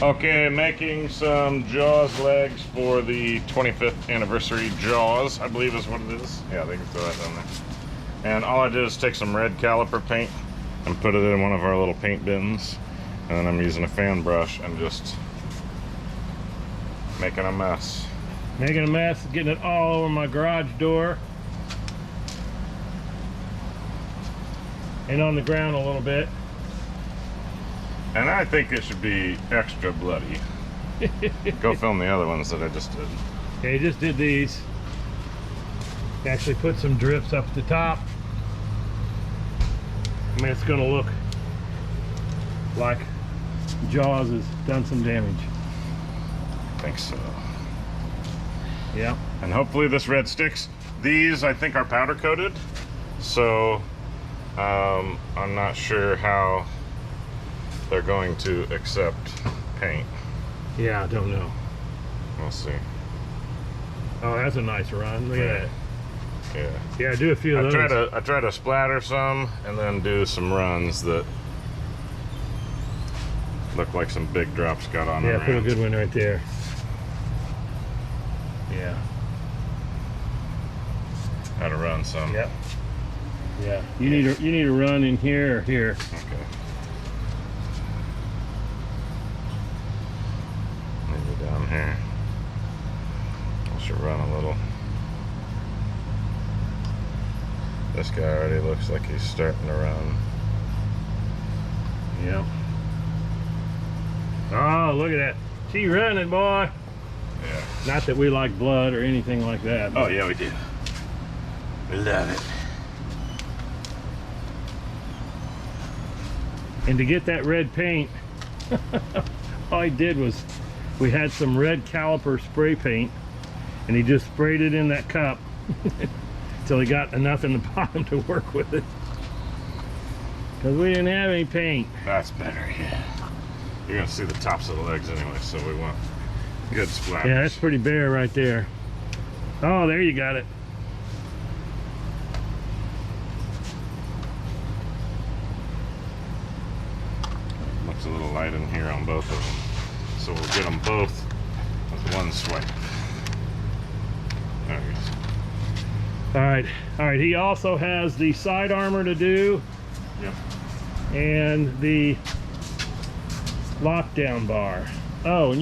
Okay, making some Jaws legs for the 25th anniversary Jaws, I believe is what it is. Yeah, they can throw that down there. And all I did is take some red caliper paint and put it in one of our little paint bins. And then I'm using a fan brush and just making a mess. Making a mess, getting it all over my garage door. And on the ground a little bit. And I think it should be extra bloody. Go film the other ones that I just did. Okay, just did these. Actually put some drips up at the top. I mean, it's gonna look like Jaws has done some damage. I think so. Yeah. And hopefully this red sticks. These I think are powder coated, so I'm not sure how they're going to accept paint. Yeah, I don't know. We'll see. Oh, that's a nice run. Look at that. Yeah. Yeah, do a few of those. I try to splatter some and then do some runs that look like some big drops got on them. Yeah, put a good one right there. Yeah. How to run some. Yep. Yeah. You need a run in here or here. Okay. Maybe down here. I should run a little. This guy already looks like he's starting to run. Yep. Oh, look at that. She running, boy. Yeah. Not that we like blood or anything like that. Oh, yeah, we do. We love it. And to get that red paint, all he did was, we had some red caliper spray paint, and he just sprayed it in that cup until he got enough in the bottom to work with it. Because we didn't have any paint. That's better, yeah. You're going to see the tops of the legs anyway, so we want good splatters. Yeah, that's pretty bare right there. Oh, there you got it. Looks a little light in here on both of them. So we'll get them both with one swipe. There he goes. All right. He also has the side armor to do. Yep. And the lockdown bar. Oh,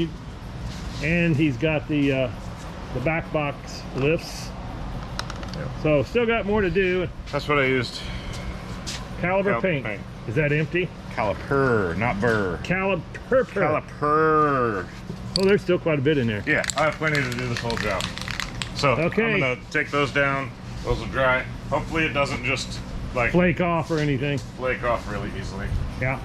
and he's got the back box lifts. Yep. So still got more to do. That's what I used. Caliper paint. Is that empty? Caliper, not burr. Caliper. Caliper. Oh, there's still quite a bit in there. Yeah, I have plenty to do this whole job. So okay. I'm gonna take those down. Those will dry. Hopefully it doesn't just like flake off or anything. Flake off really easily. Yeah.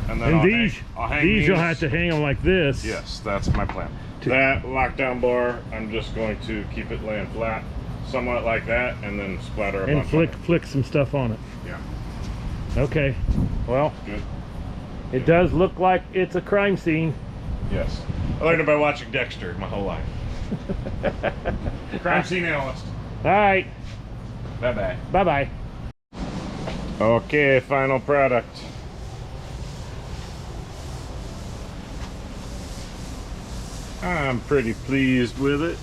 And then I'll hang these. You'll have to hang them like this. Yes, that's my plan. That lockdown bar, I'm just going to keep it laying flat, somewhat like that, and then splatter a bunch and flick some stuff on it. Yeah. Okay. Well, good. It does look like it's a crime scene. Yes. I learned it by watching Dexter my whole life. Crime scene analyst. All right. Bye-bye. Bye-bye. Okay, final product. I'm pretty pleased with it.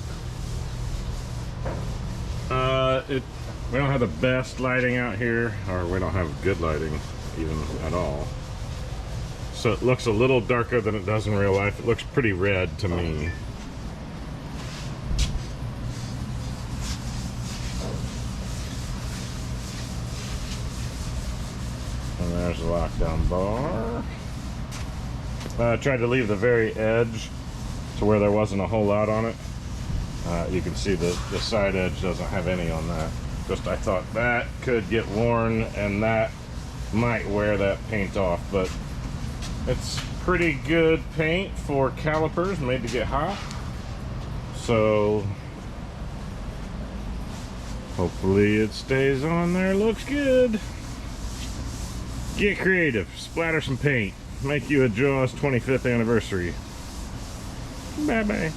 We don't have the best lighting out here, or we don't have good lighting even at all. So it looks a little darker than it does in real life. It looks pretty red to me. And there's the lockdown bar. I tried to leave the very edge to where there wasn't a whole lot on it. You can see the side edge doesn't have any on that. Just I thought that could get worn and that might wear that paint off, but it's pretty good paint for calipers made to get hot. So hopefully it stays on there, looks good. Get creative, splatter some paint, make you a Jaws 25th anniversary. Bye-bye.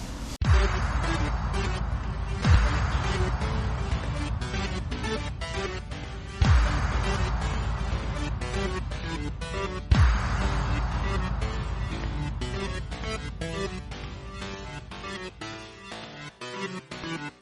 bye.